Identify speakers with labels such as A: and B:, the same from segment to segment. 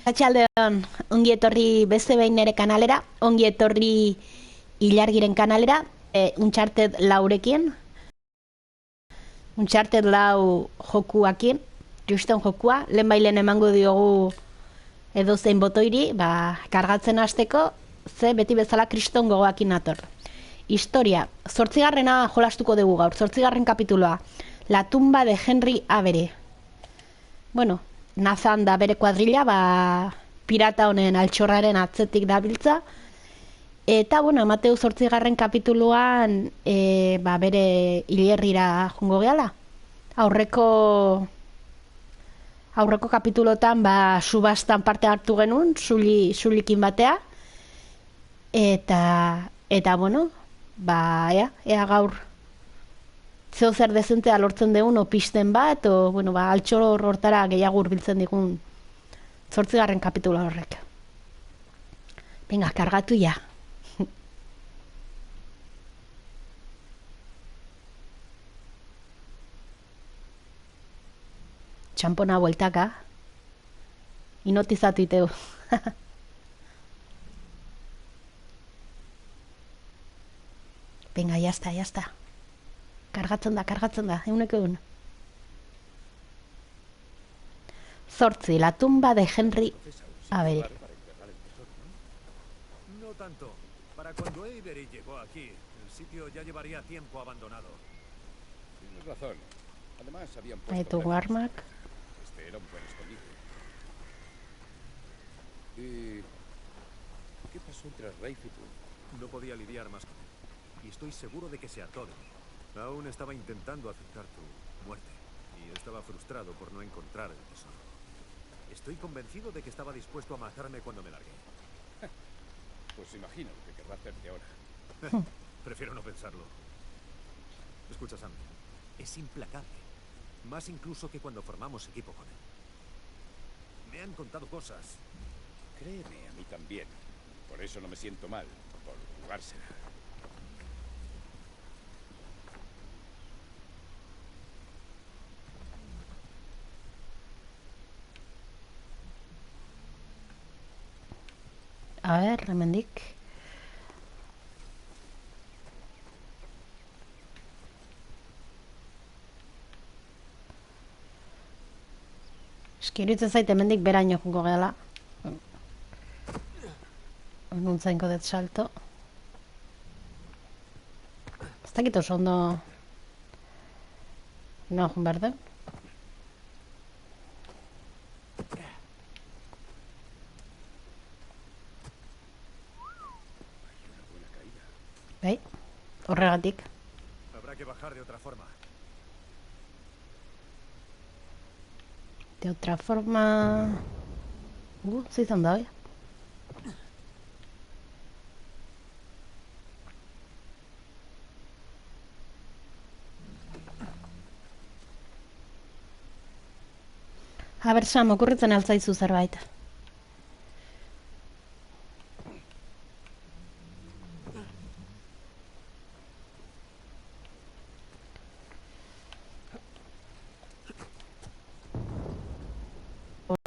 A: Atxaldeon, ongi etorri beste behin nere kanalera, ongi etorri Ilargiren kanalera, Uncharted laurekin, Uncharted lau jokuakin, juston jokua, lehen emango diogu edozein botoiri, kargatzen hasteko, ze beti bezala kriston gogoakin nator. Historia, 8. jolastuko dugu gaur, 8. kapituloa, La tumba de Henry Avery. Bueno, Nathan da bere kuadrilla, pirata honen altxorraren atzetik dabiltza. Eta, bueno, Mateu 8. kapituluan bere hilerrira jungo gehala. Aurreko kapitulotan subastan parte hartu genuen, zulikin batea. Eta bueno, ea gaur zeo zer dezentea lortzen degun, pisten bat, altxor hortara gehiago hurbiltzen digun 8. kapitulo horrek. Venga, kargatu ja. Txampona bueltaka. Inotizatu iteu. Venga, jazta. Kargatzen da, euneko egun. 8. La tumba de Henry Avery.
B: No tanto. Para cuando Avery llegó aquí, el sitio ya llevaría tiempo abandonado.
C: Tienes razón. Además, habían puesto...
A: Ahí tu Warmack.
C: Este era un buen escondite. ¿Y qué pasó entre Rafe y tú?
B: No podía lidiar más con él. Y estoy seguro de que se hartó de mí. Aún estaba intentando aceptar tu muerte. Y estaba frustrado por no encontrar el tesoro. Estoy convencido de que estaba dispuesto a matarme cuando me largué.
C: Pues imagino lo que querrá hacerte ahora.
B: Prefiero no pensarlo. Escucha, Sam. Es implacable. Más incluso que cuando formamos equipo con él. Me han contado cosas.
C: Créeme, a mí también. Por eso no me siento mal, por jugársela.
A: A ver, hemendik. Iruditzen zait hemendik beraino jungo gehala. Nuntzainko dut salto. Ez dakit oso ondo... No, jun behar den. Bai, horregatik.
B: Habrá que bajar de otra forma.
A: De otra forma... ze izan da, oi? Aber, Sam, okurritzen altzaizu zerbait.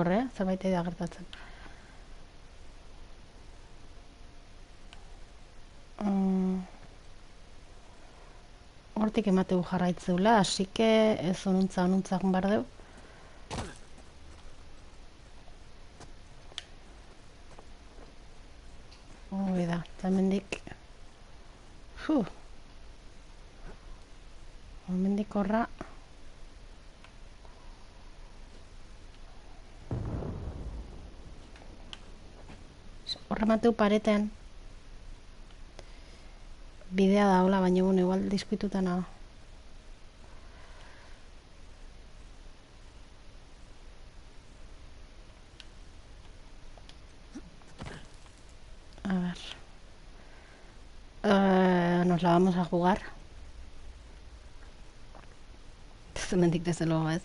A: Horre, zerbait da gertatzen. Hortik emateu jarraitzeula, así que ez onuntza gun behar deu. Hoi da, eta hemendik... Hemendik horra... Horra mateu pareten. Bidea da, hola, baina igual diskuituta nago. A ver. Nos la vamos a jugar. Hemendik desde luego ez.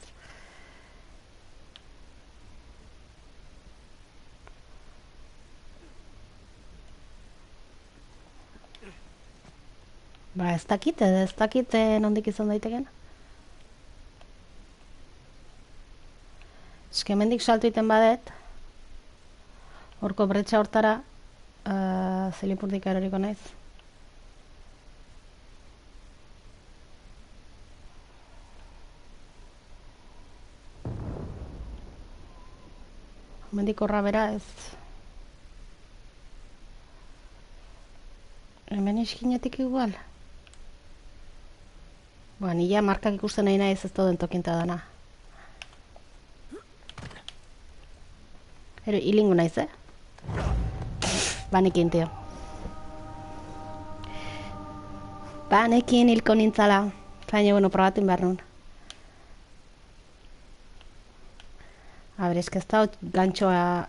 A: Ez dakit nondik izan daiteken. Eske hemendik salto iten badet. Horko bretxa hortara, zelipurtik eroriko naiz. Hemendik horra bera ez. Hemen iskinetik igual. Nila markak ikusten nahi naiz ez dauden tokinta dana. Hilingu naiz, Banekin, tio. Banekin hilko nintzala. Baina, bueno, probatin behar nun. A ber, ez da gantxoa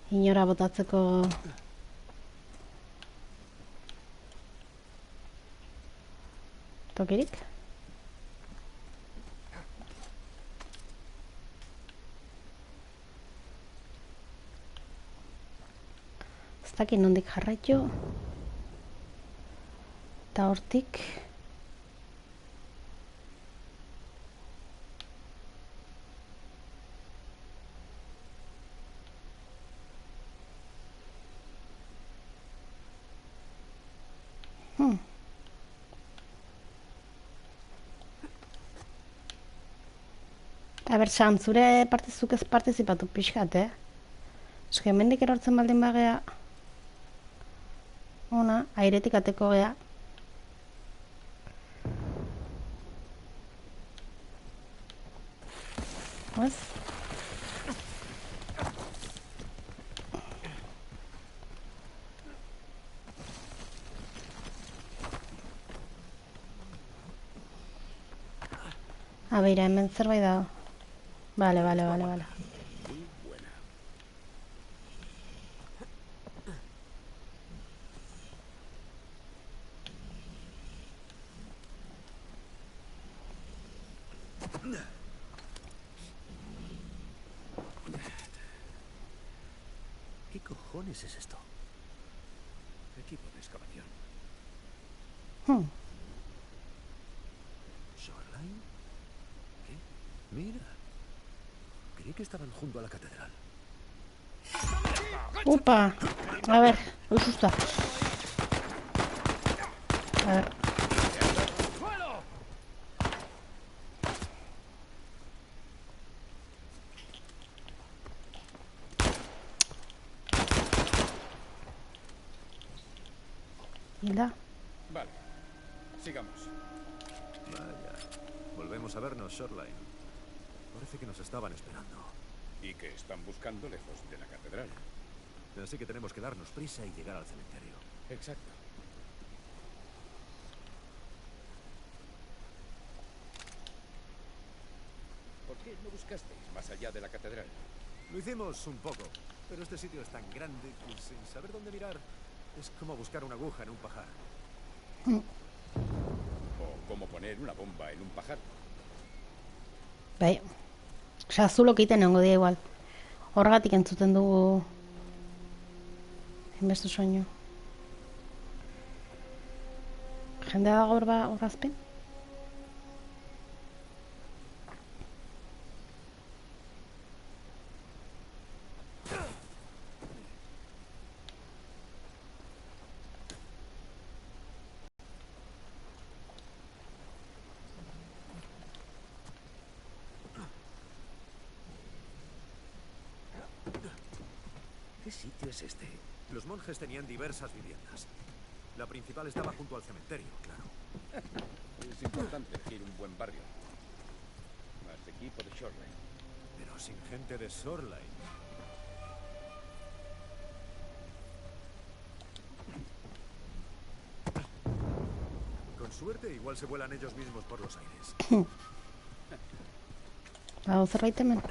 A: inora botatzeko tokirik. Ez dakit nondik jarraitu. Eta hortik. Aber, Sam, zure partizuk ez partizipatu pixkat, Eske, hemendik erortzen baldin bagea, ona, airetik ateko gea. Ez? Beira, hemen zerbait dago. Vale.
C: Muy buena.
B: ¿Qué cojones es esto?
C: Equipo de excavación.
B: ¿Shoreline? ¿Qué? Mira. Creí que estaban junto a la catedral.
A: Upa! A ver, uy, susto. A ver. Hilda.
C: Vale, sigamos.
B: Vaya. Volvemos a vernos, Shoreline. Parece que nos estaban esperando.
C: Y que están buscando lejos de la catedral.
B: Así que tenemos que darnos prisa y llegar al cementerio.
C: Exacto. ¿Por qué no buscasteis más allá de la catedral?
B: Lo hicimos un poco, pero este sitio es tan grande que sin saber dónde mirar es como buscar una aguja en un pajar.
C: O cómo poner una bomba en un pajar.
A: Bai. Osea, zulok egiten egongo dira igual. Horregatik entzuten dugu inbestu soinu. Jendea dago hor azpen?
B: ¿Qué sitio es este? Los monjes tenían diversas viviendas. La principal estaba junto al cementerio, claro.
C: Es importante elegir un buen barrio. Más equipo de Shoreline.
B: Pero sin gente de Shoreline. Con suerte, igual se vuelan ellos mismos por los aires.
A: Badago zerbait hemen.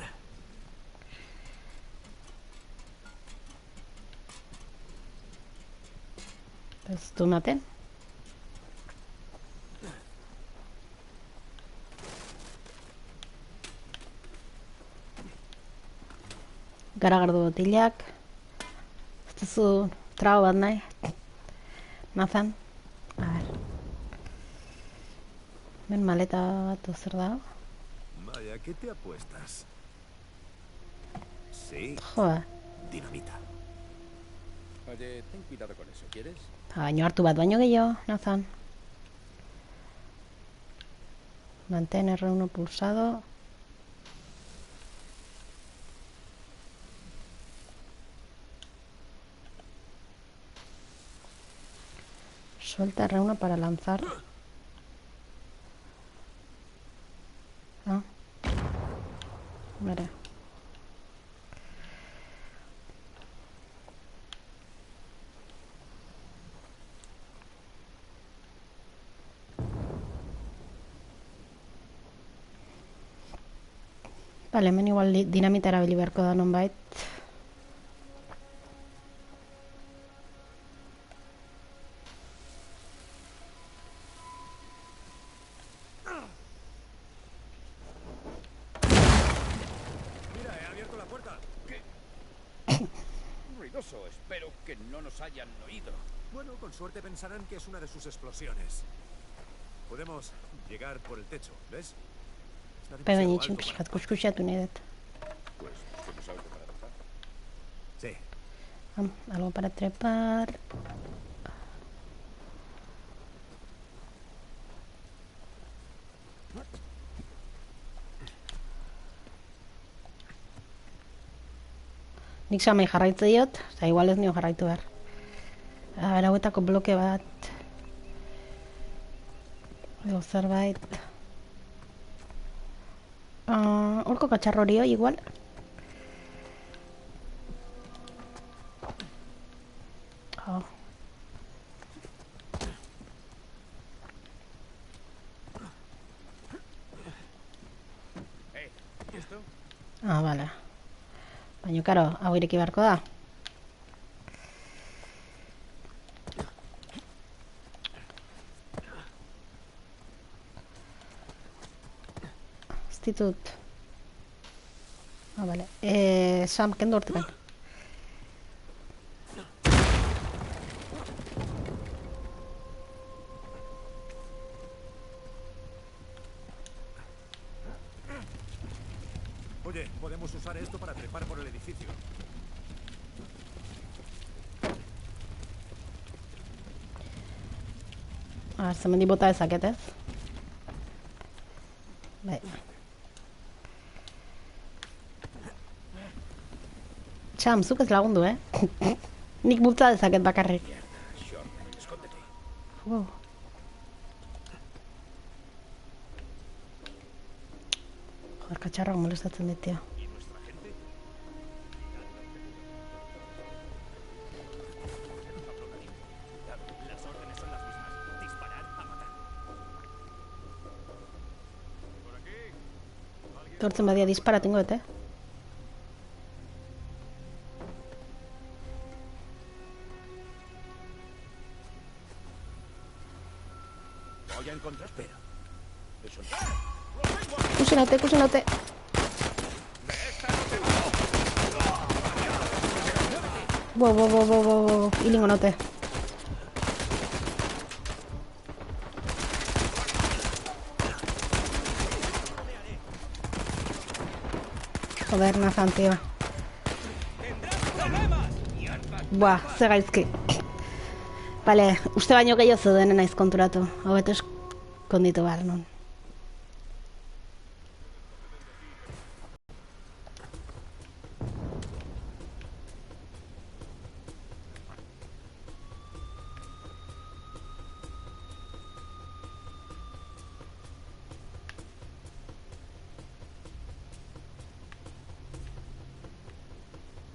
A: Ez du ematen. Garagardu botilak. Ez duzu trago bat nahi. Nathan. A ver. Ben maleta bat zer dago.
B: Vaya, ¿qué te apuestas? Sí,
A: Joder.
B: dinamita.
C: Oye, ten cuidado con eso, ¿quieres?
A: Baino hartu bat baino gehiago, Nathan. Mantén R1 pulsado. Suelta R1 para lanzar. Ah. Vale. Vale, hemen igual dinamita erabili beharko da nonbait.
B: Mira, he abierto la puerta.
C: Ruidoso, espero que no nos hayan oído.
B: Bueno, con suerte pensarán que es una de sus explosiones. Podemos llegar por el techo, ¿ves? Está
A: Pe baina
B: demasiado
A: itxin
B: alto
A: pixkat
B: para-
A: kuskusiatu nahi dut.
C: Pues busquemos algo para bajar.
B: Sí.
A: Algo para trepar. Nik samai jarraitze diot, eta igual ez nio jarraitu behar. A ber, hauetako bloke bat. Edo zerbait. Horko katxarro hori hoi, igual. Oh.
C: ¿Y esto?
A: Ah, vale. Baina, karo, hau ireki beharko da. Ez ditut. Ah, vale. Sam, kendu hortikan.
B: Oye, podemos usar esto para trepar por el edificio.
A: A ber, zemendik bota dezaket, ez? Bai. Sam, zuk ez lagundu, eh? Nik bultza dezaket bakarrik.
C: Sean, escóndete.
A: Wow. Joder, katxarrak molestatzen dit, tío.
C: ¿Y nuestra gente?
B: Las órdenes son las mismas. Disparar a matar. Por aquí.
A: Tortzen badia dispara tingo dut, eh?
C: Voy a encontrar. Espera. Eso no.
A: Ikusi naute. Bo, hilingo naute. Joder, Nathan, tío. Buah, ze gaizki. Bale, uste baino gehiago zeudenen naiz konturatu. Hobeto eskonditu behar nun.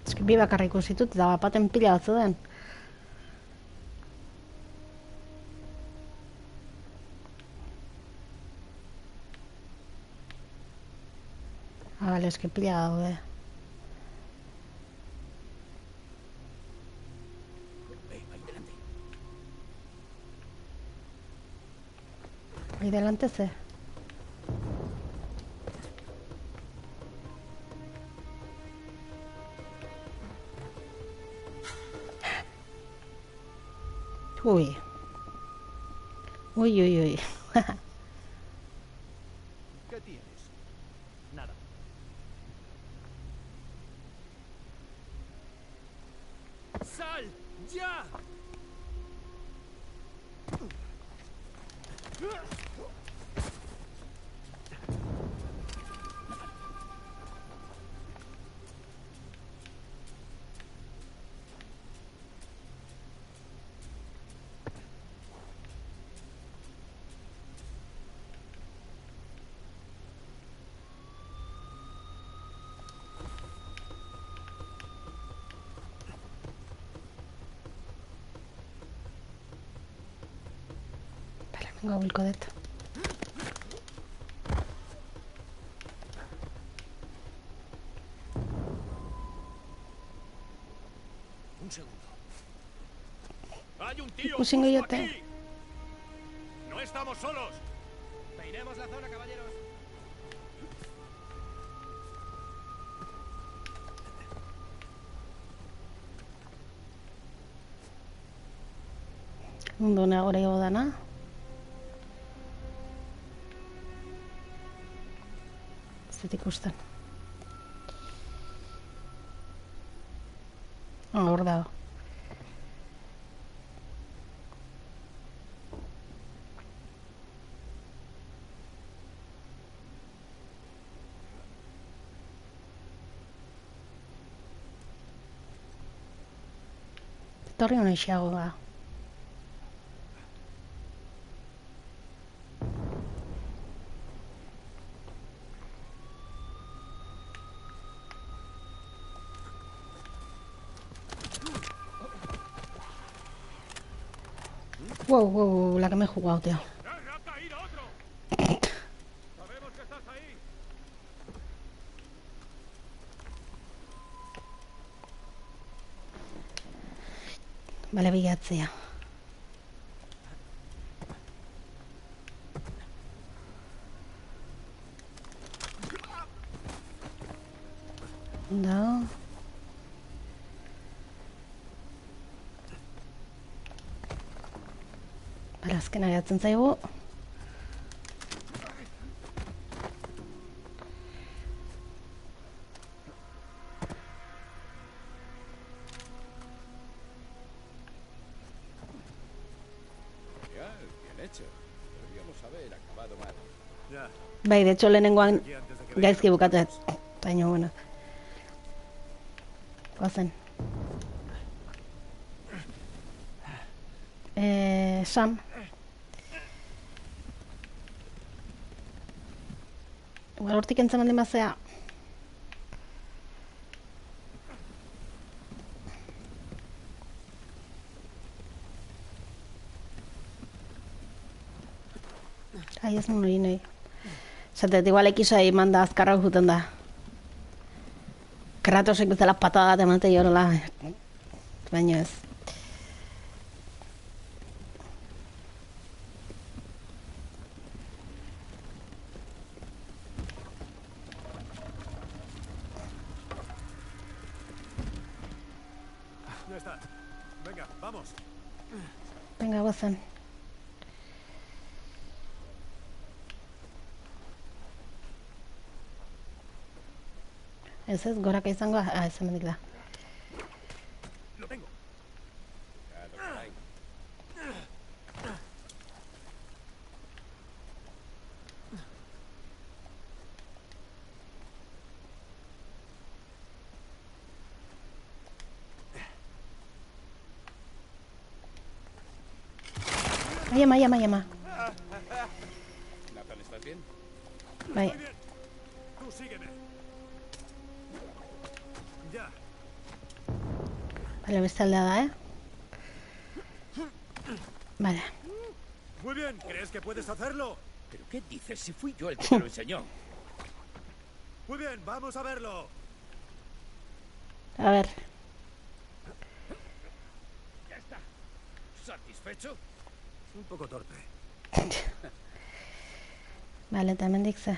A: Eski bi bakarra ikusi dut eta bapaten pila bat zeuden. Ah, bale, eski pila daude.
C: Ahí delante.
A: Ahí delante ze. Uy. Uy.
B: ¿Qué tienes? Nada. ¡Sal! ¡Ya!
A: Venga, vuelco de esto.
B: Un segundo. ¡Hay un tío
A: Un
B: justo
A: singoyote.
B: aquí! ¡No estamos solos! Peinemos la zona, caballeros.
A: Ondo nagorago dana. Ez dut ikusten. Hor dago. Etorri hona isiago da. Wow, wow, la que me he jugado, tío.
B: ¡Ha caído otro! ¡Sabemos que estás ahí!
A: Bale, bilatzea. Da. Bale, azkena jatzen zaigu.
C: Genial, bien hecho. Deberíamos haber acabado mal.
B: Ya,
A: Bai, de hecho, lehenengoan
B: aquí antes de que
A: gaizki
B: vengan los
A: bukatu.
B: otros.
A: Baina, bueno. Goazen. Sam. Igual hortik entzen baldin bazea. Ai, ez nuen hori nahi. Zatet, igual ekisai manda azkarra juten da. Kratosek bezala patada bat emate horrela. Baina ez.
B: Ya está. Venga, vamos.
A: Venga, goazen. Ez, goraka izango, ez hemendik da.
B: Lo tengo.
C: Cuidado por ahí.
A: Aiama, aiama, aiama.
C: Nathan, ¿estás bien?
A: Bai,
B: Muy bien. Tú sígueme. Ya.
A: bale, beste aldea da, Vale.
B: Muy bien. ¿Crees que puedes hacerlo?
C: ¿Pero qué dices si fui yo el que te lo enseñó?
B: Muy bien, vamos a verlo.
A: A ver.
C: Ya está. ¿Satisfecho?
B: Un poco torpe.
A: Vale, eta hemendik ze.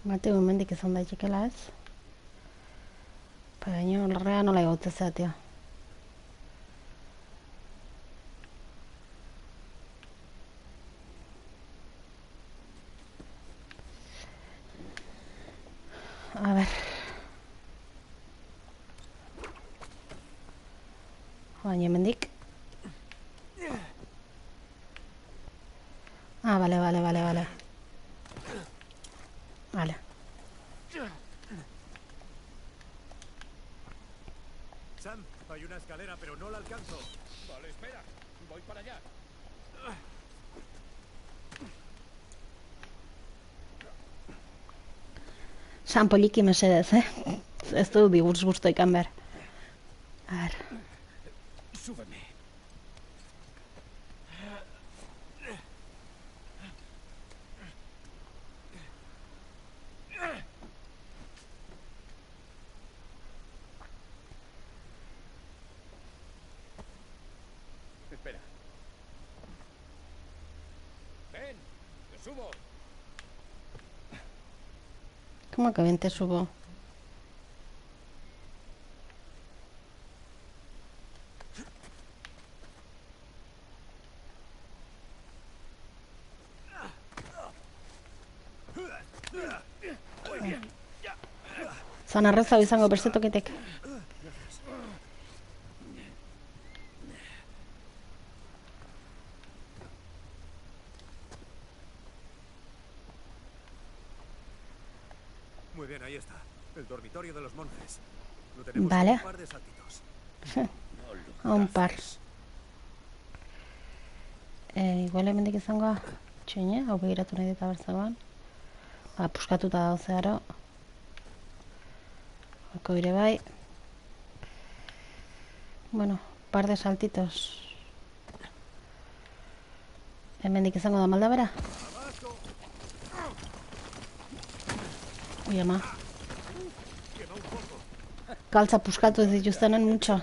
A: Mateo, hemendik izan daitekela ez? Baina, lorrea nola egote zea, tio. A ver. Baina hemendik. Ah, vale. Vale.
B: Sam, hay una escalera, pero no la alcanzo.
C: Vale, espera. Voy para allá.
A: San poliki mesedez, Ez du disgusto ikan behar. A ver.
C: Súbeme. Espera. Ven, te subo.
A: ¿Cómo que bien te subo? Zan arreza izango beste tokitek.
B: Muy bien, ahí está. El dormitorio de los monjes. Lo tenemos a
A: Vale.
B: un par de saltitos.
A: A un par. Igual hemendik izango txoine, hau begiratu nahi deta bertzagoan. Puskatuta dago zeharo. Hako ere bai. Bueno, par de saltitos. Hemendik izango da malda bera? Ui, ama. Galtza puskatu ez dituztenen mucho.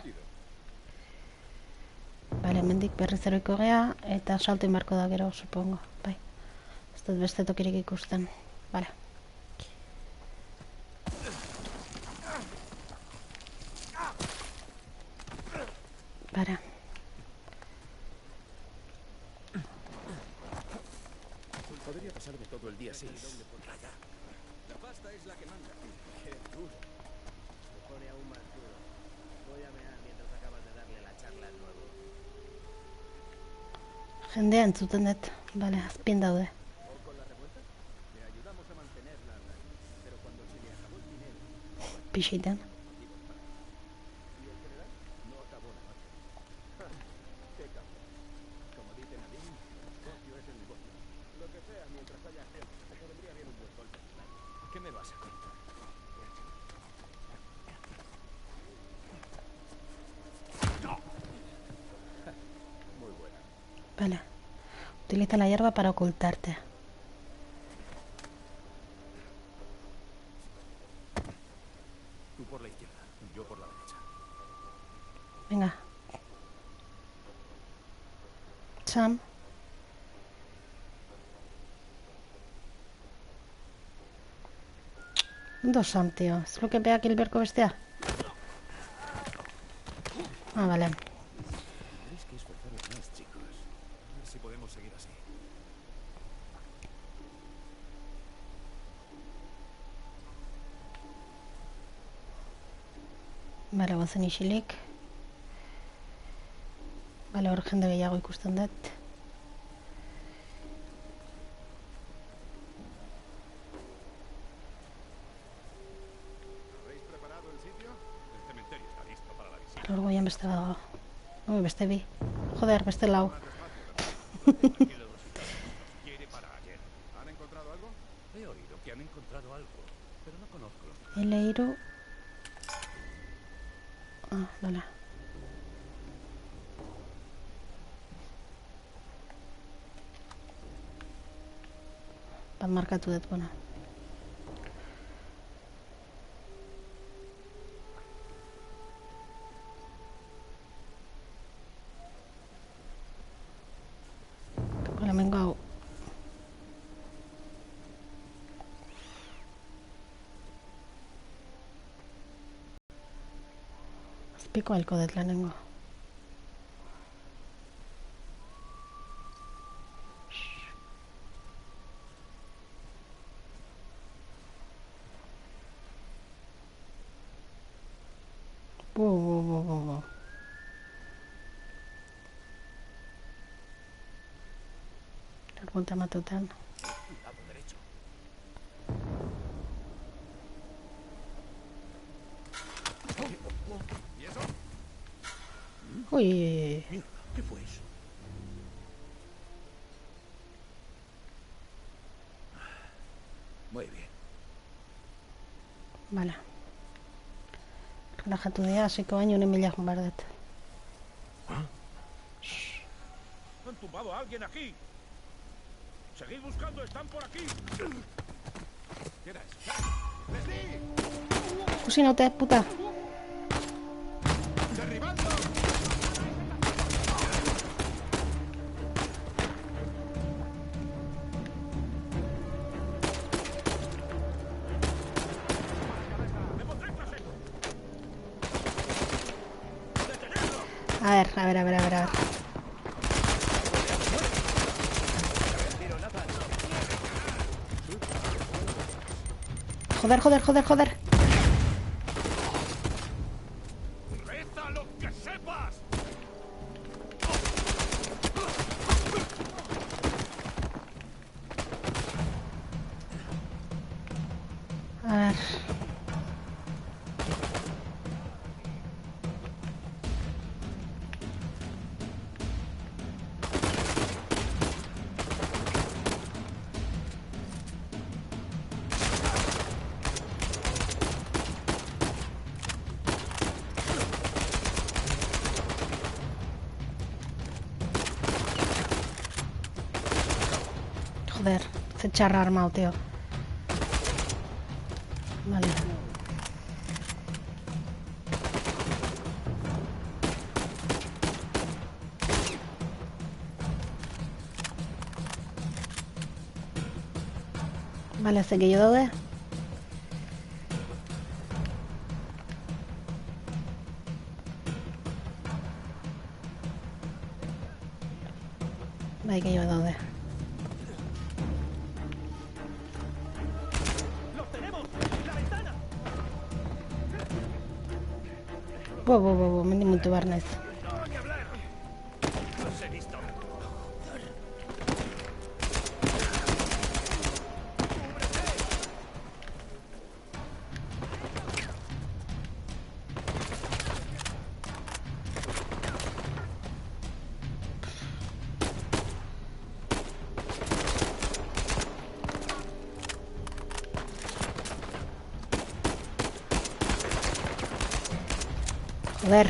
A: Bale, hemendik berriz eroiko gea, eta salto inbarko da gero, supongo. Bai. Ez dut beste tokirik ikusten. Bale. Bale.
C: Podría pasarme todo el día así. La pasta es la que manda. Qué duro.
D: Se pone aún más duro. Voy a mear mientras acabas de darle la charla al nuevo.
A: Jendea entzuten dut. Bale, azpien daude.
D: ¿O con la revuelta? Le ayudamos a mantenerla, pero cuando se le acabó el dinero,
A: Pixiten.
D: ¿y el general? No acabó la noche. ¡Qué cabrón! Como dice Nadine, el negocio es el negocio. Lo que sea, mientras haya gente, te vendría bien un buen golpe.
C: ¿Qué me vas a contar?
D: Muy buena.
A: Vale. Utiliza la hierba para ocultarte.
B: Tú por la izquierda, yo por la derecha.
A: Venga. Sam. Ondo Sam, tío. Ez luke beak hil beharko bestea? Ah, vale.
C: Tendréis que esforzaros más, chicos.
B: A ver si podemos seguir así.
A: Bale, gozen isilik. Bale, hor jende gehiago ikusten dut.
B: ¿Habéis preparado el sitio? El cementerio está listo para la visita.
A: Hor goian beste badago. Beste bi. Joder, beste lau.
B: Quiere para ayer. ¿Han encontrado algo?
C: He oído que han encontrado algo, pero no conozco los detalles.
A: Eleiru. Ah, vale. Bat markatu dut, bueno. Hemengo hau. Azpiko halko dut lehenengo. Punta matutana.
C: Lado derecho. ¿Y eso?
A: Uy,
C: Mierda, ¿qué fue eso? Muy bien.
A: bale. Relajatu dira, hasiko baino une mila joan behar dut.
C: Han tumbado a alguien aquí. Seguid buscando, están por aquí. ¿Qué era eso? ¡Leslie!
A: Ikusi naute, puta.
C: ¡Derribando! ¡Me pondré tras él! ¡Detenerlo!
A: A ver. Joder.
C: ¡Reza lo que sepas!
A: A ver. Joder, ze txarra armao, tío. Vale. Vale, ze gehiago daude. Bai, gehiago daude.
C: ¡Los tenemos! ¡La ventana!
A: Mendi mutu behar naiz.
C: ¡No hay que hablar! ¡Los he visto!
A: Joder.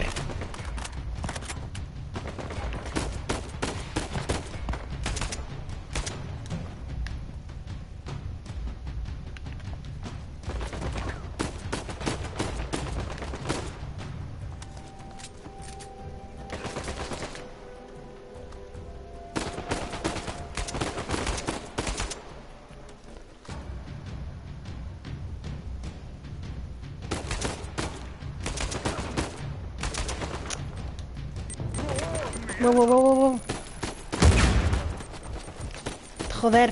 A: Wow. Joder.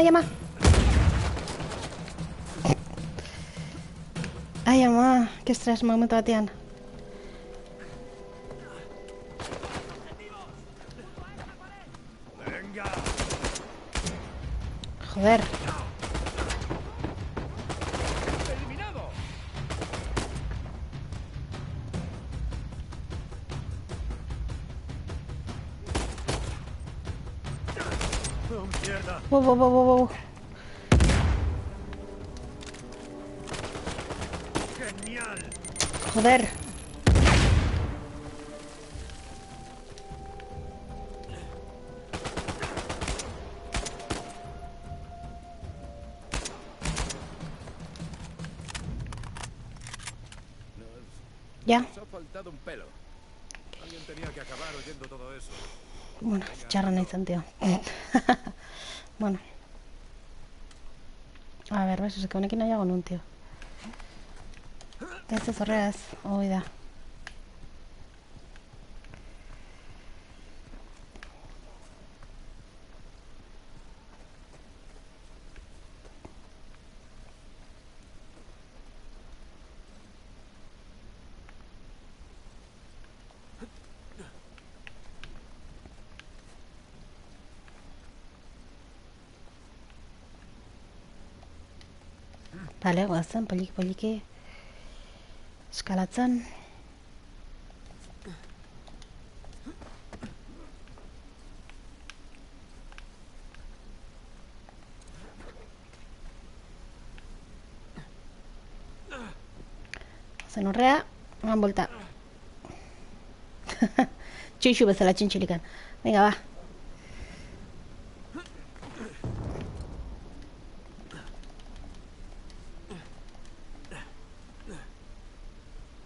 A: Llama. Ai, ama, que estres momentu batean.
C: ¡Venga!
A: Joder.
C: ¡Eliminado!
B: ¡Oh, mierda!
A: Wow.
B: ¡Genial!
A: Joder. Ya.
C: Nos ha faltado un pelo.
B: Alguien tenía que acabar oyendo todo eso.
A: Bueno, txarra nahi zen, tío. Bueno. A ver, ves, que honekin nahiago nun, tío. Ez horregaz, hoi da. Bale, guazen, poliki. Eskalatzen. Zen horrea, eman bolta. Txixu bezala txintxilikan. Venga, ba.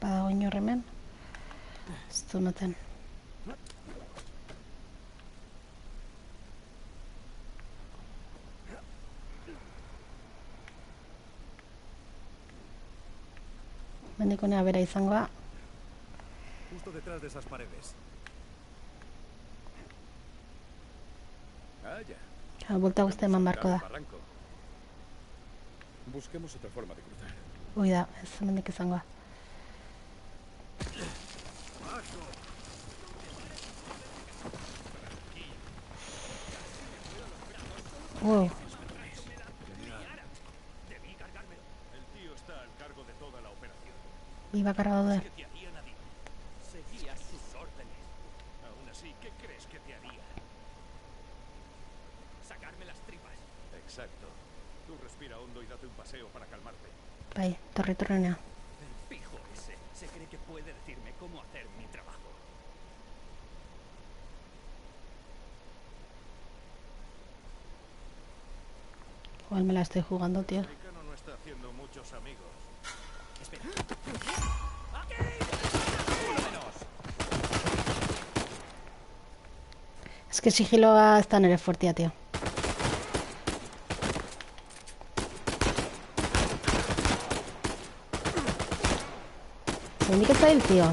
A: Badago inor hemen. Ez du ematen. Mendikonea bera izangoa.
B: Justo detrás de esas paredes.
D: Ah, ya.
A: Bolta guztia eman barko da.
D: Barranco. Busquemos otra forma de cruzar.
A: Hoi da, ez mendik izangoa. Wow,
C: El tío está al cargo de toda la operación.
A: bi bakarra daude.
C: ¿Qué te haría Nadine? Seguía sus órdenes. Aún así, ¿qué crees que te haría? Sacarme las tripas. Exacto. Tú respira hondo y date un paseo para calmarte.
A: Bai, torri-torrenea.
C: El pijo ese se cree que puede decirme cómo hacer mi trabajo.
A: Igual me la estoy jugando, tío.
C: El americano no está haciendo muchos amigos. Espera.
A: Es que sigiloa ez da nere fuertea, tío. Mendik ez da hil, tío.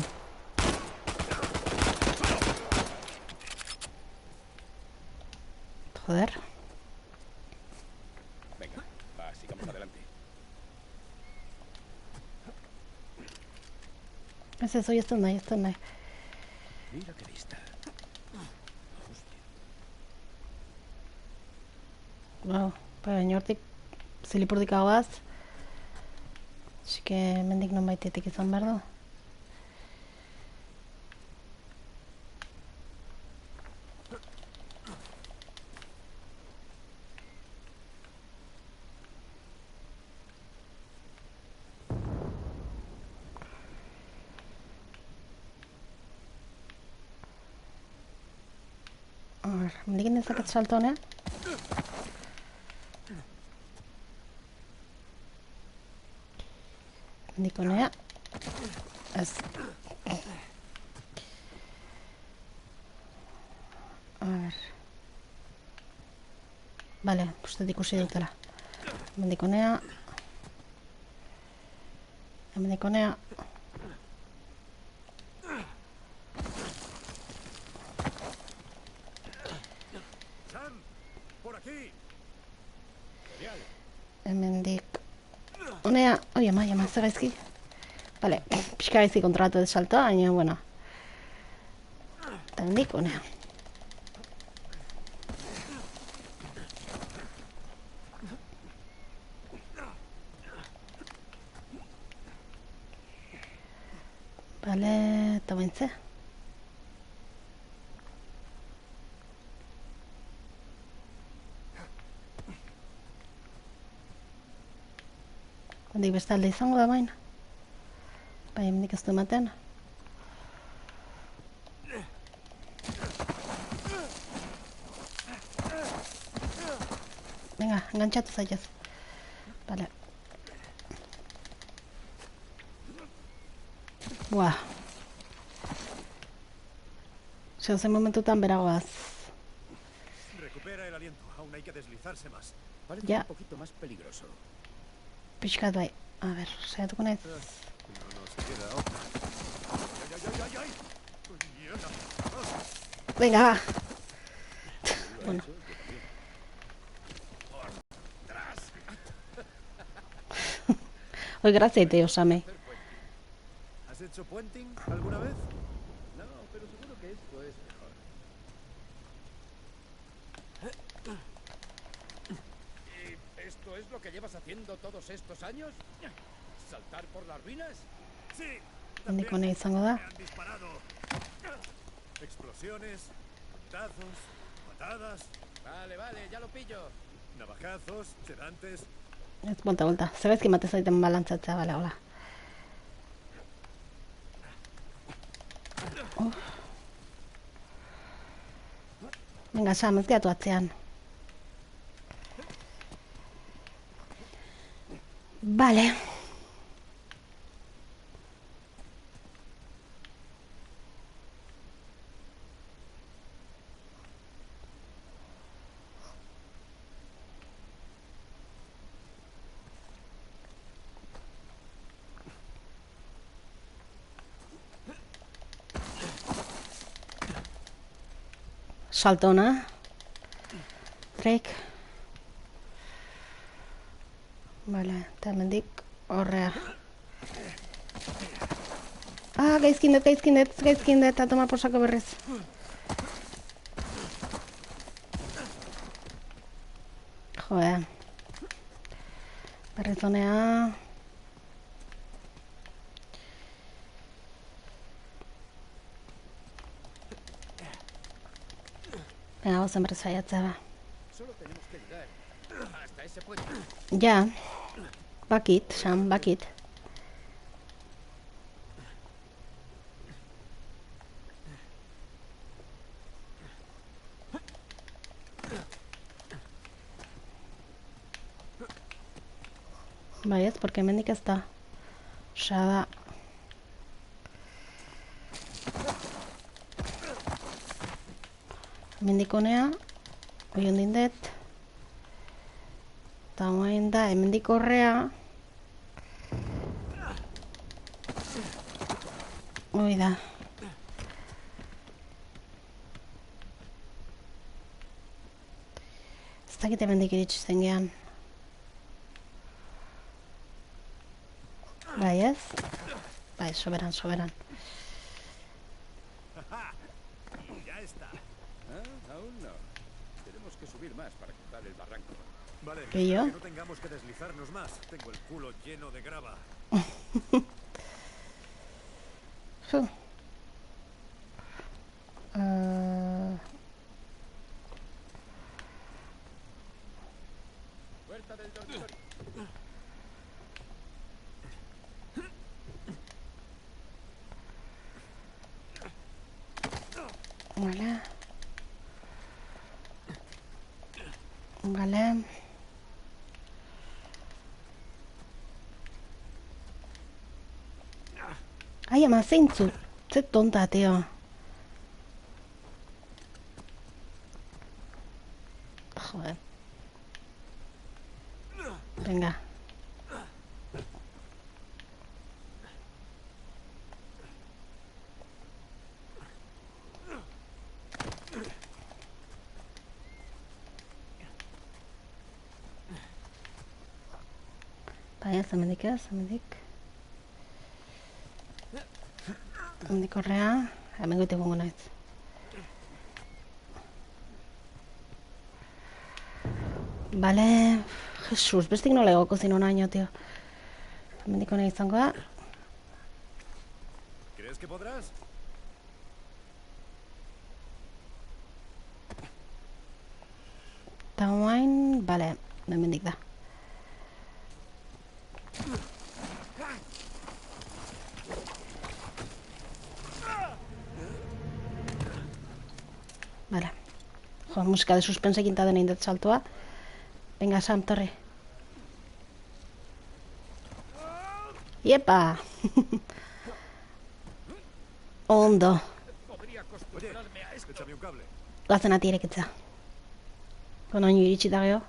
A: Joder.
D: Venga, va, sigamos adelante.
A: Ez hoi ez dut nahi,
D: Mira qué vista.
A: Wow, inortik zilipurdik hauaz. Así que mendik non baitetik izan behar du. A ver, mendik nezaket salto honea? Mendik honea? Ez. A ver. Vale, uste ikusi dutela. Mendik honea. Mendik honea.
B: ¡Sam! ¡Por aquí!
A: Hemendik honea, oi ama, zer gaizki? Vale, pixka gaizki kontratu de salto, baina, bueno. Eta hemendik honea. Vale, eta baintze. Hendik beste alde izango da baina. Bai, hemendik ez du ematen. Venga, engantzatu zaitez. Vale. Buah. Zer momentutan beragoaz.
B: Recupera el aliento. Aún hay que deslizarse más.
D: Parece
A: Ya.
D: un poquito más peligroso.
A: Pixkat bai. A ber, saiatuko naiz.
B: No nos queda otra. ¡Ay, ay, ay, ay! ¡Mierda!
A: Venga, va. Bueno. Hoy gracias, tío, Same.
B: ¿Has hecho puenting alguna vez?
D: No, pero seguro que esto es mejor.
C: ¿Y esto es lo lo que llevas haciendo todos estos años? ¿Saltar por las ruinas?
B: Sí.
A: Mendiko honea izango da.
B: Me han disparado. Explosiones, puntazos, patadas,
C: Vale, vale, ya lo pillo.
B: navajazos, sedantes.
A: Ez, bolta. Zergaizki mate zaiten balantzatzea, bale, hola. Venga, Sam, ez gehiatu atzean. Vale. Saltona. Trek. Vale, eta hemendik horrea. Ah, gaizkindet, eta toma posako berrez. Joe. Berriz honea. Venga, gozen berriz saiatzea ba.
C: Solo tenemos que llegar hasta ese puente.
A: Ja. Bakit, Sam, bakit. Bai ez, porque hemendik ez da. Osea da. Hemendik honea, oion dindet. Eta hoain da, hemendik horrea. Hoi da. Ez dakit hemendik iritsisten gehan. Bai ez? Bai, soberan.
B: Ya está.
C: ¿Ah? Aún no. Tenemos que subir más para cruzar el barranco.
B: Vale,
A: ¿Y yo?
B: que no tengamos que deslizarnos más. Tengo el culo lleno de grava.
A: Fuh.
C: Puerta del dormitorio.
A: Vale. Vale. Ai, ama, zeintzu. Ze tonta, tío. Joder. Venga. Bai, ez, hemendik ez, hemendik. Hemendik horrea, hemen goite gongo naiz. Bale, Jesus, bestik nola egoko zin honaino, tio. Hemendik hona izango da.
B: ¿Crees que podrás?
A: Eta hoain, bale, hemendik da. Vale. Jo, musika de suspensekin eta dena indet saltoa. Venga, Sam, torre. Iepa! Ondo.
C: Podría acostumbrarme a esto.
B: Échame un cable.
A: Goazen ati erekitza. Honaino iritsi da geho.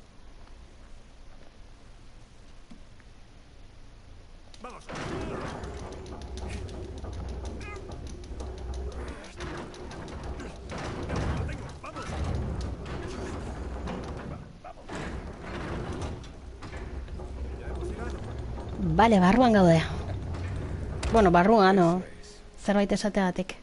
B: Vamos. Lo tengo. Vamos. Ya hemos llegado.
A: Bale, barruan gaude. Bueno, barruan, no. Zerbait esateagatik.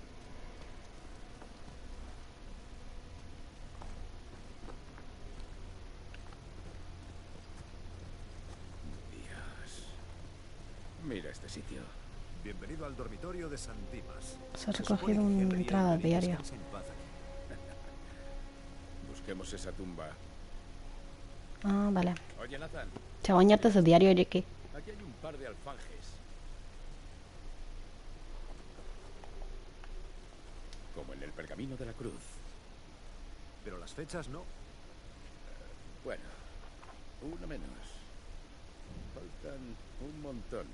D: Mira este sitio.
B: Bienvenido al dormitorio de San Dimas.
A: Se ha
B: Se supone
A: recogido
B: que
A: una
B: Henry
A: entrada
B: Avery
A: diaria.
B: descansa en paz aquí.
D: Busquemos esa tumba.
A: Ah, bale.
D: Oye, Nathan,
A: Txagoin arte ze diario ireki.
D: aquí hay un par de alfanjes. Como en el pergamino de la cruz.
B: Pero las fechas no.
D: Bueno, uno menos. Faltan un montón.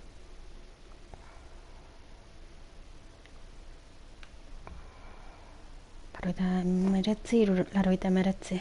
A: Laurogeita hemeretzi.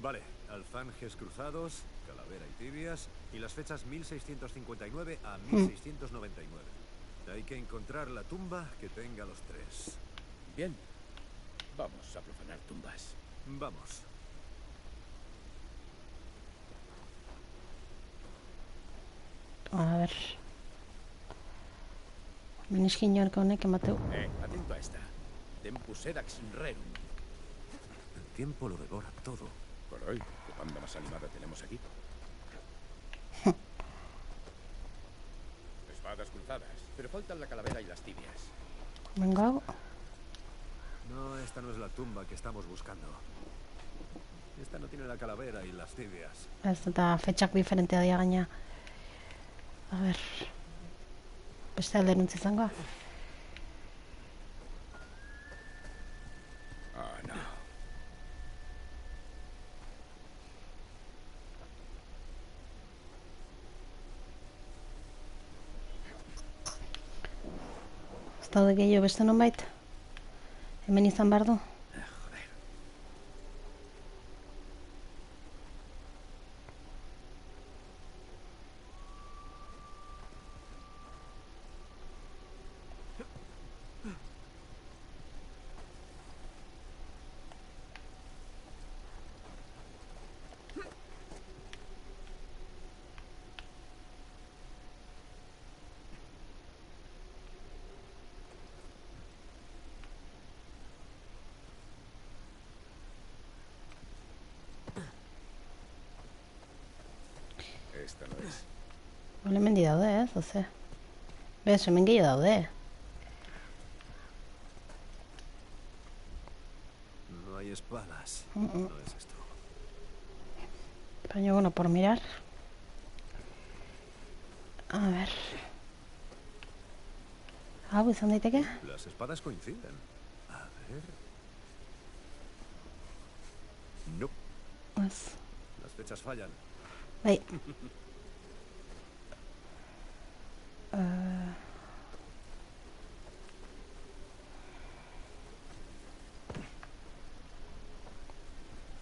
B: Vale, alfanjes cruzados, calavera y tibias, y las fechas 1659 a 1699. Hay que encontrar la tumba que tenga los tres.
D: Bien. Vamos a profanar tumbas.
B: Vamos.
A: A ver. Miniskin joan honek emateu.
D: Atento a esta. Tempus edax rerum.
B: El tiempo lo devora todo.
D: Por hoy, ¿qué banda más animada tenemos aquí? Espadas cruzadas, pero faltan la calavera y las tibias.
A: Bengo.
B: No, esta no es la tumba que estamos buscando. Esta no tiene la calavera y las tibias.
A: Ez eta fetxak diferentea dira gaina. A ver. Beste alderuntz izango.
D: Ah, no.
A: Ez daude gehiago beste nonbait? Hemen izan behar du?
D: Joder. Esta no es.
A: Ole mendi daude, ez? Oze. Bez, hemen gehiago daude.
B: No hay espadas.
A: Mm.
B: No es esto.
A: Baina, bueno, por mirar. A ver. Hau izan daiteke?
B: Las espadas coinciden. A ver. No,
A: Ez.
B: las fechas fallan.
A: Bai.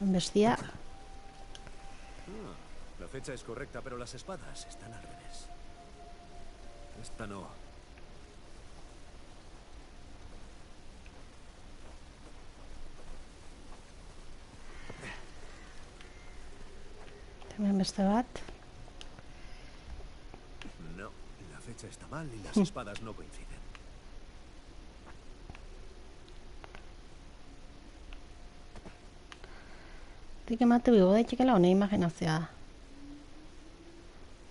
A: Bestia.
B: La fecha es correcta, pero las espadas están al revés. Esta no.
A: Hemen beste bat.
B: No, la fecha está mal y las espadas no coinciden.
A: Tik emate bigo daitxekela hone imaginazioa.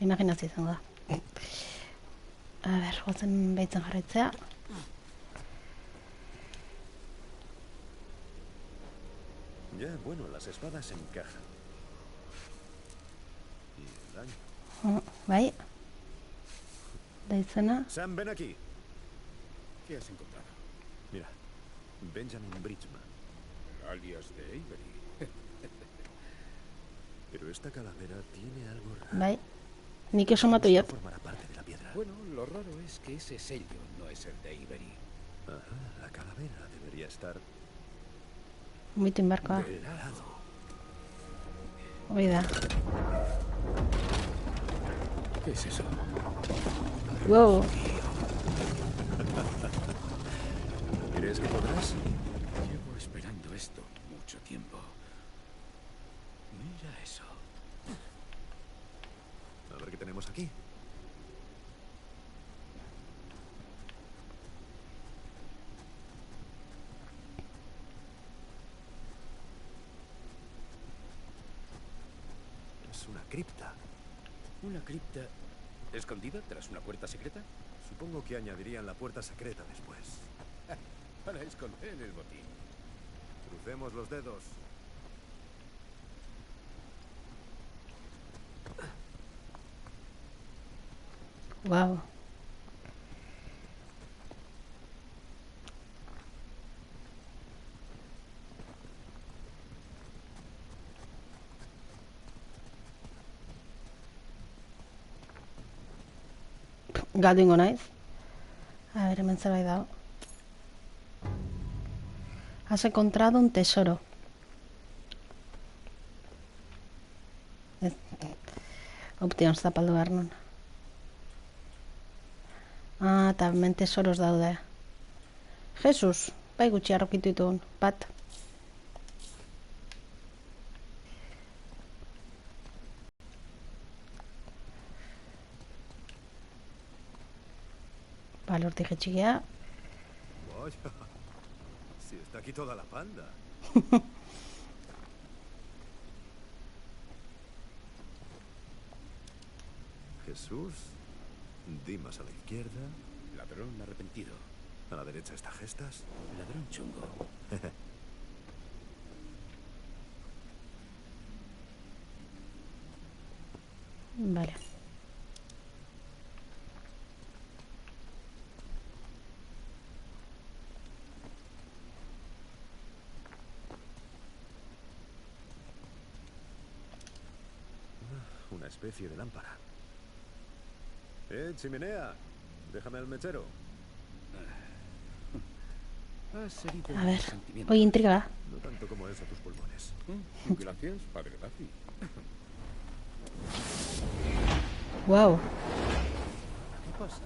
A: Imaginazio izango da. A ber, gozen behitzen jarraitzea.
B: Ya, bueno, las espadas encajan. Y el daño.
A: Bai. Da izena.
B: Sam, ven aquí.
D: ¿Qué has encontrado?
B: Mira, Benjamin Bridgman.
D: El alias de Avery.
B: Pero esta calavera tiene algo raro.
A: Bai. Nik esomatu
B: No
A: jat.
B: formará parte de la piedra.
D: Bueno, lo raro es que ese sello no es el de Avery.
B: Ajá, la calavera debería estar
A: Muitu inbarkoa.
B: del lado.
A: Hoi da.
D: ¿Qué es eso?
A: Wow.
B: ¿Crees que podrás?
D: Llevo esperando esto mucho tiempo. Mira eso.
B: cripta.
E: ¿Una cripta escondida tras una puerta secreta?
B: Supongo que añadirían la puerta secreta después.
E: Para esconder el botín.
B: Crucemos los dedos.
A: Wow. Galdu ingo naiz. A ver, hemen zerbait dago. Has encontrado un tesoro. Ez. Option zapaldu behar nun. Ah, eta hemen tesoros daude. Jesus, bai gutxi arrokitu ditugun. Bat. Vale, hortik jetxikea.
B: Vaya, si está aquí toda la panda. Jesús, Dimas a la izquierda,
E: Ladrón arrepentido.
B: a la derecha está Gestas.
E: Ladrón chungo.
A: Vale.
B: Una especie de lámpara. Chimenea, déjame al mechero.
E: Has herido
A: A ver.
E: mis sentimientos.
A: Oye, intriga.
B: No tanto como eso a tus pulmones.
E: Gracias, padre Daffy.
A: Wow.
E: ¿Qué pasa?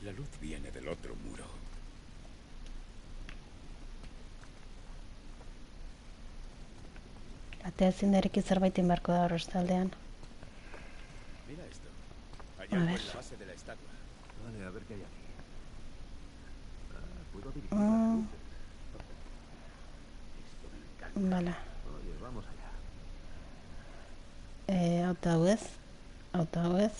E: La luz viene del otro muro.
A: Atea ezin da ireki zerbait egin beharko da horrestaldean.
E: Mira esto. Hay
A: A
E: algo
A: ver.
E: en la base de la estatua.
B: Vale, a ver qué hay aquí. ¿Puedo dirigir
A: Ah.
B: las luces?
E: Esto me encanta.
A: Vale.
B: Oye, vamos allá.
A: Auto hau ez. Auto hau ez.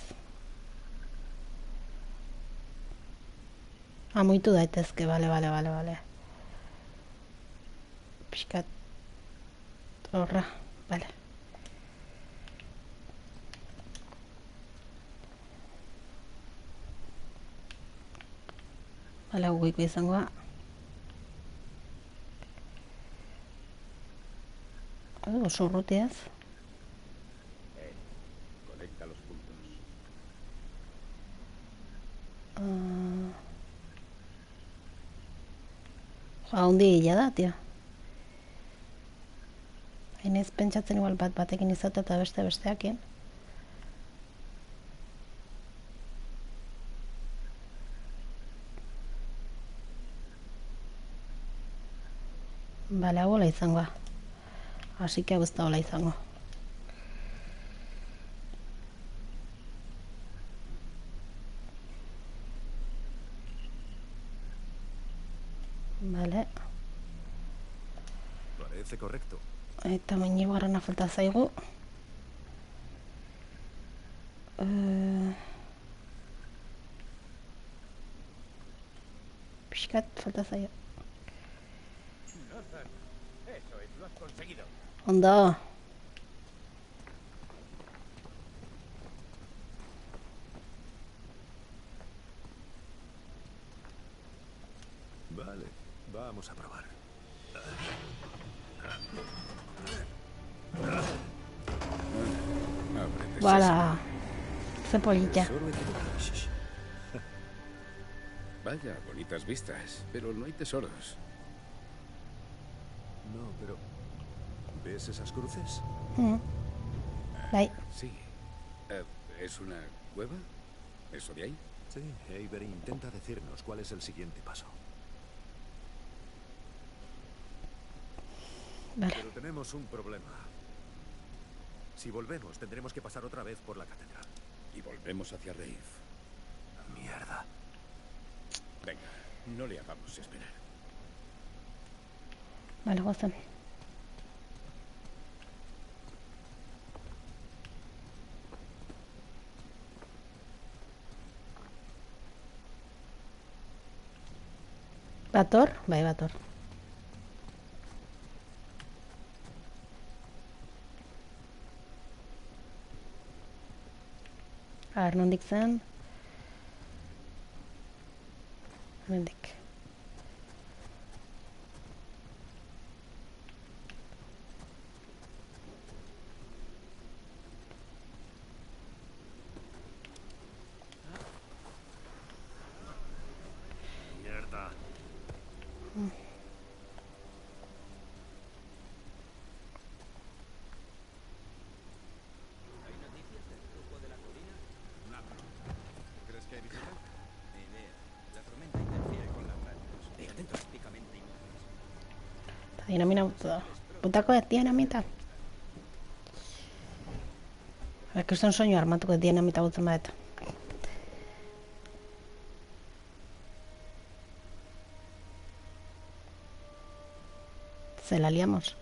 A: Muitu daitezke, bale. Pixkat. Horra, bale. Bale, goiko izangoa. Oso urrutiaz.
E: Conecta los puntos.
A: Haundi gila da, tio. Hain ez pentsatzen igual bat batekin izate eta besteakin. Bale, hau hola izangoa. Así que hau ez da hola izango. Vale.
B: Parece correcto.
A: Eta mainigarrena falta zaigu. Pixkat falta zaigu.
E: Nathan, eso es, lo has conseguido.
A: Ondo.
B: Vale, vamos a probar.
E: Ábrete,
A: Voilà. Ze polita.
B: Solo equivocado. Shh.
E: Vaya, bonitas vistas, pero no hay tesoros.
B: No, pero... ¿Ves esas cruces?
A: Bai.
E: Sí. ¿Es una cueva? ¿Eso de ahí?
B: Sí, Avery intenta decirnos cuál es el siguiente paso.
A: Vale.
B: Pero tenemos un problema. Si volvemos, tendremos que pasar otra vez por la catedral.
E: Y volvemos hacia Rafe.
B: Mierda.
E: Venga, no le hagamos esperar.
A: Vale, gozen. Bator? Bai, bator. A ber, nondik zen? Hemendik.
B: Mierda.
D: ¿Hay noticias del grupo de la colina?
C: Nada. ¿Crees que hay visita?
D: Ni idea. La tormenta interfiere con las radios. Prácticamente inútiles.
A: Dinamita, putako ez dinamita. Kriston soinu armatuko ez dinamita gutzen badet. Se la liamos.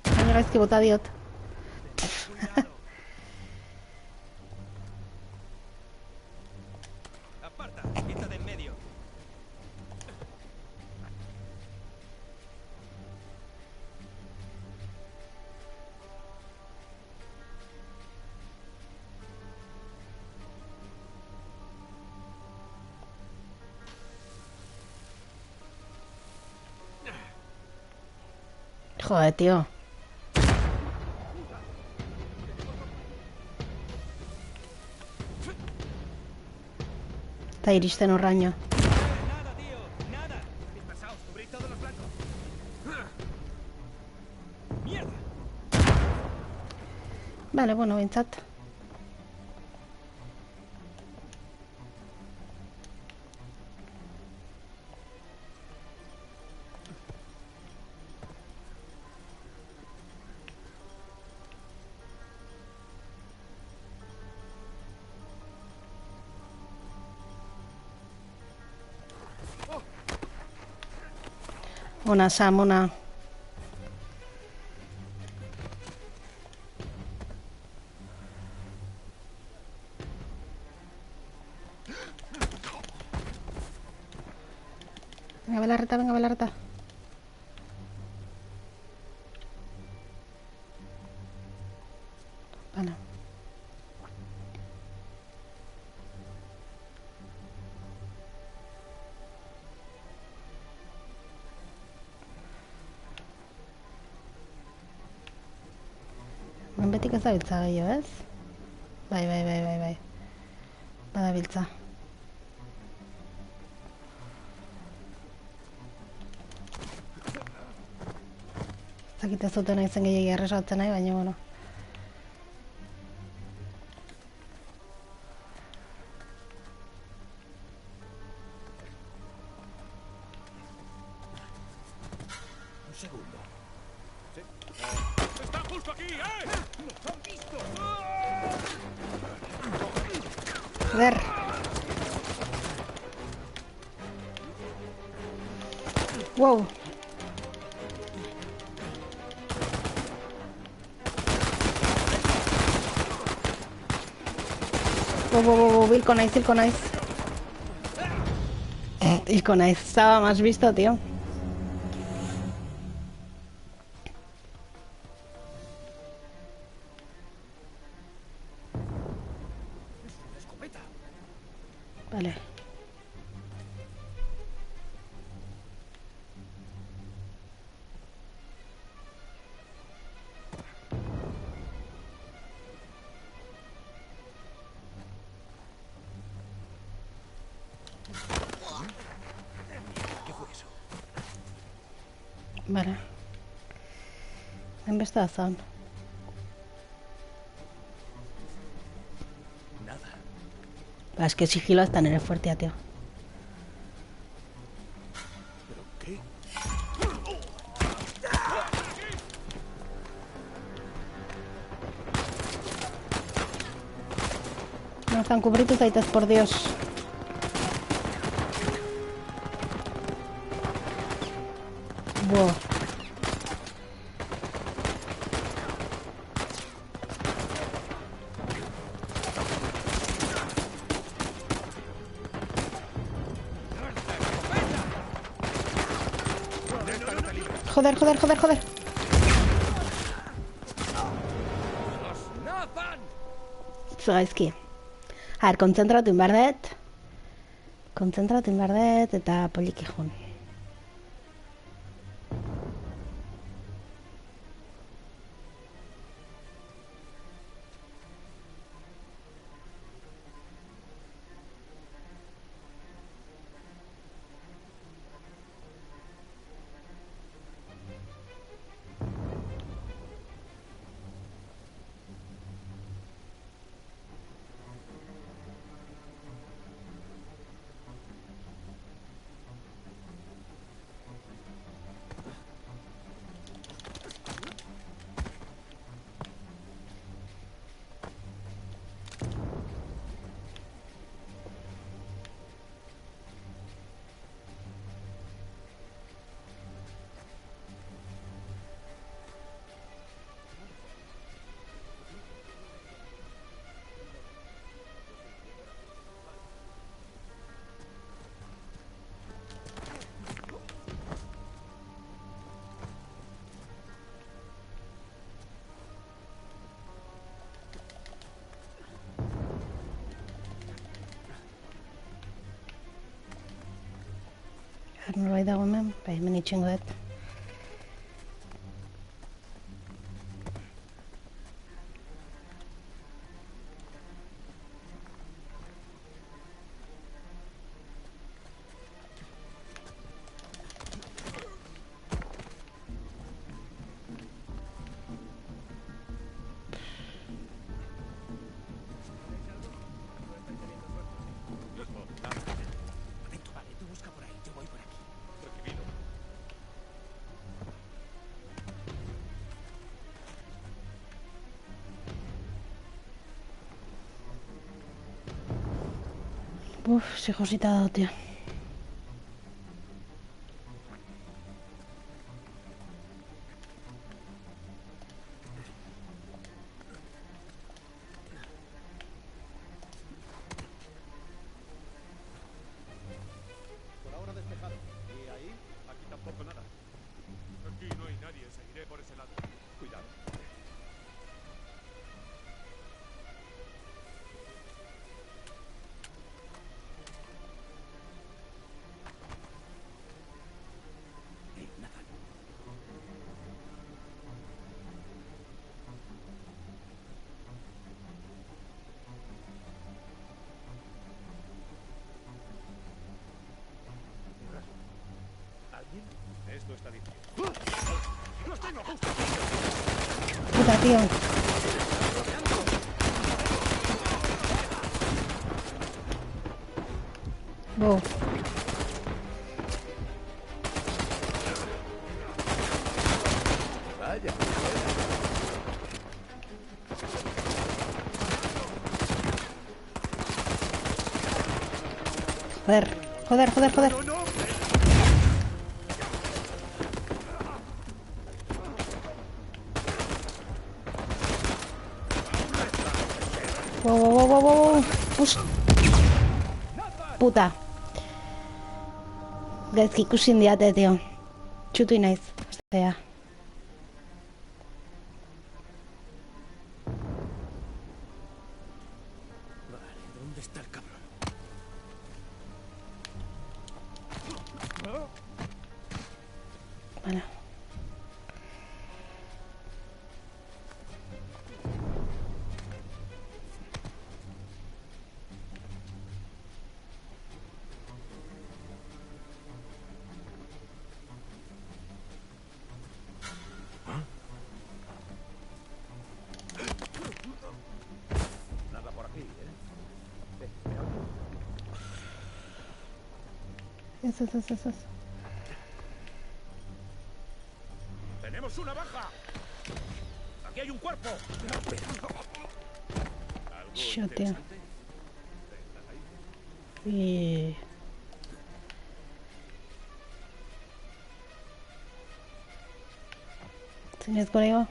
A: Baina gaizki bota diot.
D: ¡Aparta! ¡Quita de en medio!
A: Joder, tío. Está iristen horraino.
D: ¡Nada, tío! ¡Nada!
C: Dispersaos, cubrid todos los flancos.
D: ¡Mierda!
A: Vale, bueno, behintzat. Ona, Sam, ona. Venga, Belarreta, venga, Belarreta. Vale. Betik ez da biltza gehiago, ez? Bai. Bada biltza. Zakite zuten naizen gehiagia erresatzen nahi, baina bueno.
C: Un segundo. Sí. ¡Están justo aquí, eh! ¡Nos han visto!
A: Joder. Wow. Hilko naiz. Hilko naiz. Estaba más visto, tío.
C: ¡Escopeta!
A: Vale.
C: ¿Qué fue eso?
A: Vale. Enbeste da zaun.
C: Nada.
A: Ba, es que sigilo está nere fuertea, tío.
C: ¿Pero qué?
A: No están cubritos, zaitez, por Dios. Buah. Joder, joder, joder, joder. Zugaizki. A ver, kontzentratu inbardet. Kontzentratu inbardet eta poliki joan. Norbait dago hemen? Bai, hemen itxengo dut.
C: Vale, tú busca por ahí, yo voy por aquí. Recibido.
A: Uf, ze josita da, tío.
D: Por ahora despejado. ¿Y ahí?
C: Aquí tampoco nada. Aquí no hay nadie, seguiré por ese lado. Cuidado.
D: Nathan.
C: ¿Alguien? Esto está difícil.
A: Puta, tío. Wow.
D: Vaya.
A: Joder, joder, joder, joder. Wow, wow, wow, wow, wow. Us. Puta. Gaizki ikusi diate, tío. Txutu naiz. Ostea.
D: Vale, ¿dónde está el cabrón?
A: Bueno.
D: Nada por aquí, ¿eh?
A: Ez.
C: ¡Tenemos una baja! ¡Aquí hay un cuerpo! ¿Algo
A: Xo, tío.
C: interesante? ¿Estás ahí?
A: Y... Zinezko nago.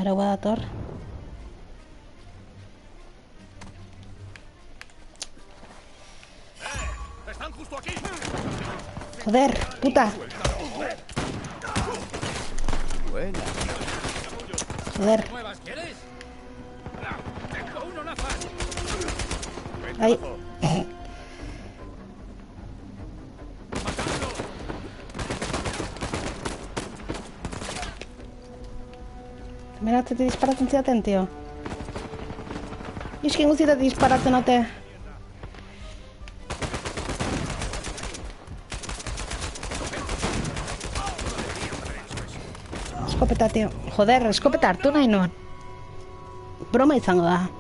A: Araua dator.
C: ¡Están justo aquí!
A: Joder, puta.
E: Buena.
A: Joder.
C: ¿Nuevas quieres? ¡Tengo uno, Nathan!
A: Ay. Mira, te disparatzen zidaten, tio. Iskin guztietatik disparatzen ote. Eskopeta, tio. Joder, eskopeta hartu nahi nuen. Broma izango da.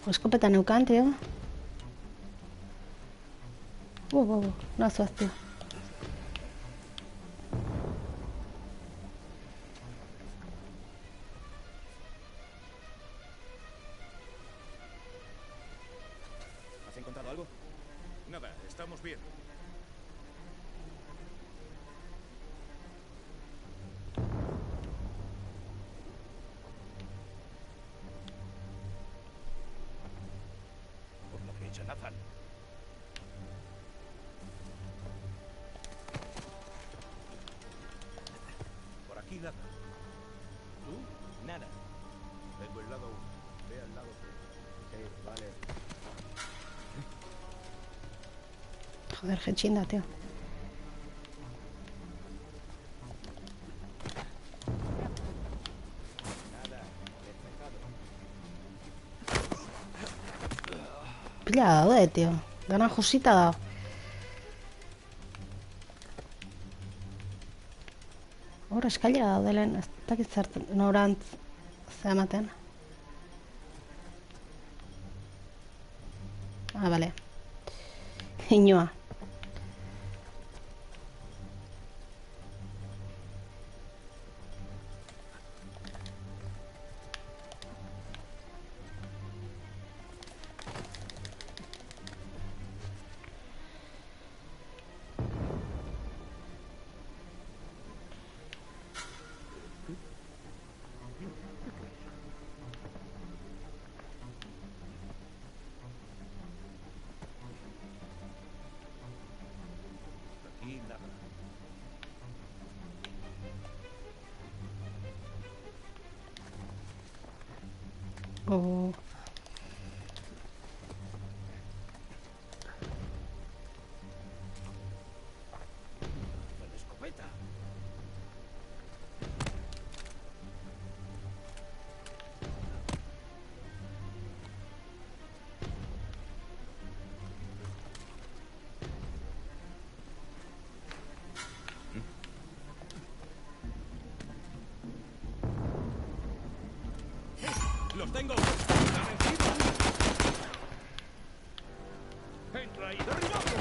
A: Eskopeta neukan, tio. Nazoaz, tio.
D: ¿Has encontrado algo?
C: Nada, estamos bien.
D: Por lo que he hecho, Nathan.
C: Por aquí nada.
D: ¿Tú? Nada.
C: Tengo el lado 1. Ve al lado 3.
D: Sí, vale.
A: Joder, jetxinda, tio.
D: Nada. Despejado.
A: Pila daude, tio. Dana josita da. Hor, eskailera daude lehen. Ez dakit zertzen, norantz zematen. Ah, bale. Inoa.
C: Aquí nada.
A: Oh.
C: ¡La escopeta! ¡Los tengo! ¡Están encima! ¡Entra ahí! ¡Derribado!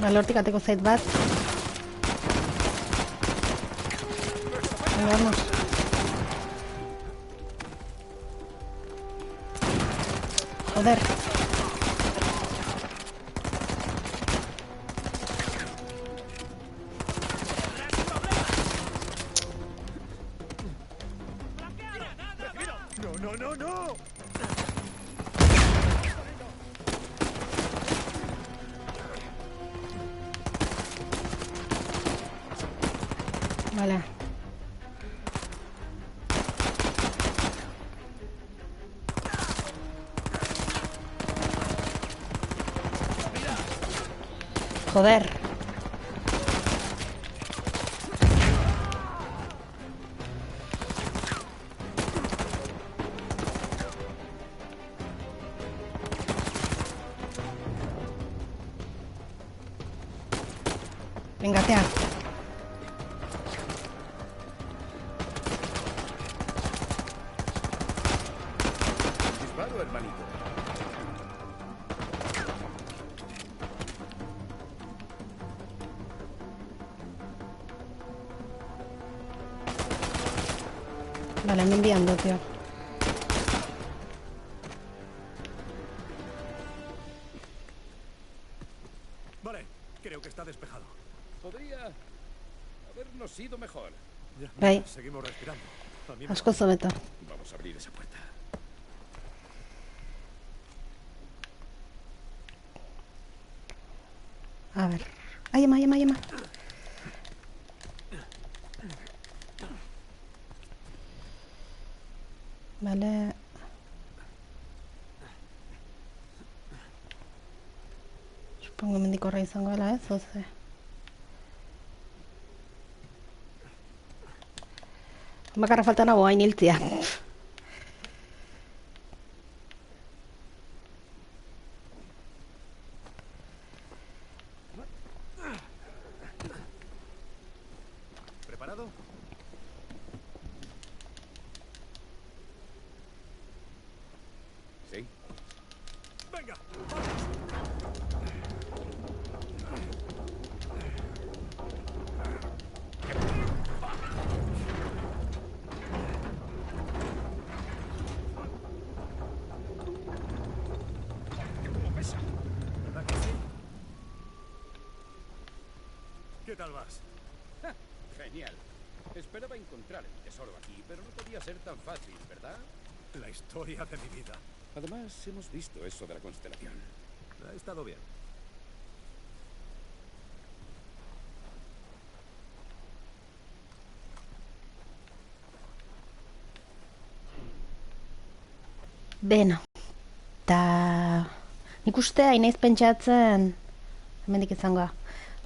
A: Bale, hortik ateko zait bat. Venga, vamos. Joder.
C: ¡No, no, no, no!
A: Vale. Joder. Venga, tea.
E: Disparo, hermanito.
A: Bale, mendian dut, jo.
B: Vale, creo que está despejado.
E: Podría habernos ido mejor.
B: Ya,
A: Bai.
B: seguimos respirando. A mí me
A: Asko zobeto.
E: Vamos a abrir esa puerta.
A: A ver. Ai, ama, ama, ama. Vale. Supongo mendik horra izango dela, ez? Oze. Bakarra falta nago hain hiltzia.
B: ¿Preparado?
E: ¿Sí?
B: ¡Venga! ¿Verdad que sí? ¿Qué tal vas?
E: ¡Ja! Genial. Esperaba encontrar el tesoro aquí, pero no podía ser tan fácil, ¿verdad?
B: La historia de mi vida.
E: Además, hemos visto eso de la constelación.
B: Ha estado bien.
A: Beno. Ta... Nik uste hain naiz pentsatzen... Hemendik izangoa.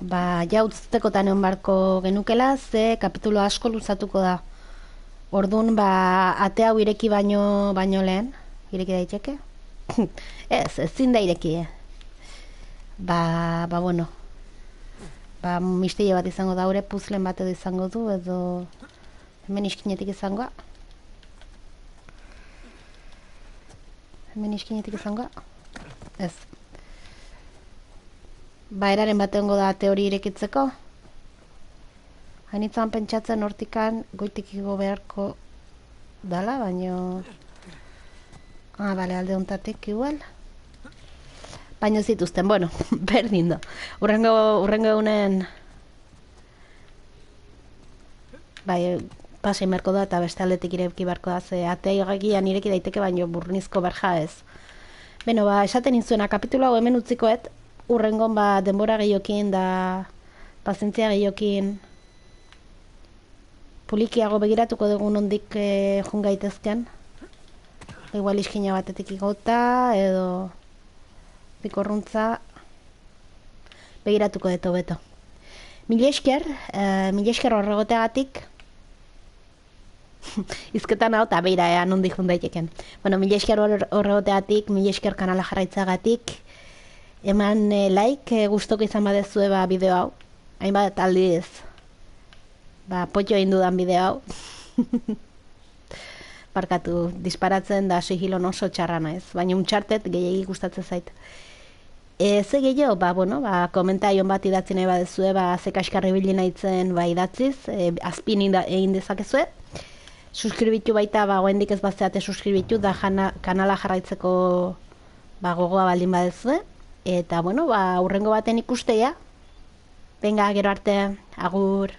A: Ba, jautztekotan egon barko genukela, ze kapitulo asko luzatuko da. Ordun ba, ate hau ireki baino lehen. Ireki daiteke? Ezin da ireki, Ba, bueno. Ba, misterio bat izango da, ure puzlen bat edo izango du, edo... Hemen iskinetik izangoa. Hemen iskinetik izangoa. Ez. Ba, eraren bat egongo da ate hori irekitzeko. Hainitzan pentsatzen hortikan goitik igo beharko dala, baino... Ah, bale, alde hontatik igual. Baino zituzten, bueno, berdin do. Urrengo egunen... Bai, pasei merko da eta beste aldetik ireki beharko da, ze atea egian ireki daiteke, baino burnizko berja ez. Beno, ba, esaten inzuena, kapitulo hau hemen utzikoet, urrengon ba, denbora gehiokin da pazientzia gehiokin polikiago begiratuko dugu nondik jun gaitezken. Igual iskina batetik igota edo pikorruntza begiratuko dut beto. Mila esker horregoteagatik. Izketan hau eta beira nondik jun daiteken. Bueno, mila esker horregoteagatik, mila esker kanala jarraitzagatik. Eman like, gustoko izan badezue ba bideo hau. Hainbat aldiz. Ba, potxo egin dudan bideo hau. Barkatu, disparatzen da sigilon oso txarra naiz, baina Uncharted gehiegi gustatzen zait. Ze gehiago, ba, bueno, ba, komentaion bat idatzi nahi badezue, ba, ze kaskarri bili nahitzen, ba, idatziz, azpin egin dezakezue. Suskribitu baita, ba, goendik ez batzeate suskribitu, da kanala jarraitzeko, ba, gogoa baldin badezue. Eta, bueno, ba, urrengo baten ikustea. Venga, gero arte, agur.